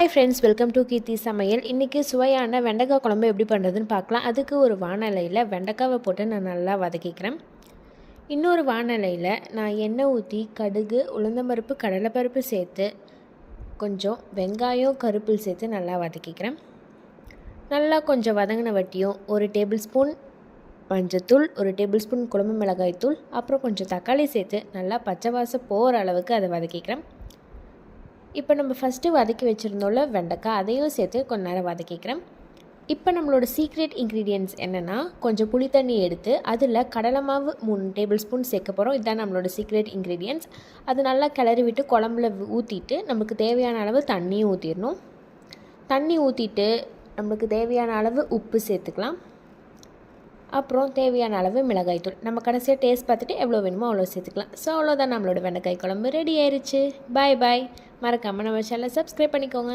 Hi friends, welcome to கீர்த்தி சமையல். இன்றைக்கி சுவையான வெண்டைக்காய் குழம்பு எப்படி பண்ணுறதுன்னு பார்க்கலாம். அதுக்கு ஒரு வாணலியில் வெண்டைக்காவை போட்டு நான் நல்லா வதக்கிக்கிறேன். இன்னொரு வாணலியில் நான் எண்ணெய் ஊற்றி கடுகு, உளுந்தம்பருப்பு, கடலைப்பருப்பு சேர்த்து கொஞ்சம் வெங்காயம், கருப்பில் சேர்த்து நல்லா வதக்கிக்கிறேன். நல்லா கொஞ்சம் வதங்கின வட்டியும் 1 டேபிள் ஸ்பூன் மஞ்சத்தூள், 1 டேபிள் ஸ்பூன் குழம்பு மிளகாய் தூள், அப்புறம் கொஞ்சம் தக்காளி சேர்த்து நல்லா பச்சை வாசம் போகிற அளவுக்கு அதை வதக்கிக்கிறேன். இப்போ நம்ம ஃபஸ்ட்டு வதக்கி வச்சுருந்தோம்ல வெண்டைக்காய், அதையும் சேர்த்து கொஞ்ச நேரம் வதக்கிக்கிறேன். இப்போ நம்மளோட சீக்ரெட் இன்க்ரீடியன்ட்ஸ் என்னென்னா, கொஞ்சம் புளி தண்ணி எடுத்து அதில் கடலை மாவு 3 டேபிள் ஸ்பூன் சேர்க்க போகிறோம். இதுதான் நம்மளோட சீக்ரெட் இன்க்ரீடியன்ட்ஸ். அது நல்லா கிளறி விட்டு குழம்புல ஊற்றிட்டு நமக்கு தேவையான அளவு தண்ணியும் ஊற்றிடணும். தண்ணி ஊற்றிட்டு நம்மளுக்கு தேவையான அளவு உப்பு சேர்த்துக்கலாம். அப்புறம் தேவையான அளவு மிளகாய்த்தூள். நம்ம கடைசியாக டேஸ்ட் பார்த்துட்டு எவ்வளோ வேணுமோ அவ்வளோ சேர்த்துக்கலாம். ஸோ அவ்வளோதான், நம்மளோட வெண்டைக்காய் குழம்பு ரெடி ஆயிடுச்சு. பாய் பாய். மறக்காமல் நம்ம சேனலை சப்ஸ்கிரைப் பண்ணிக்கோங்க.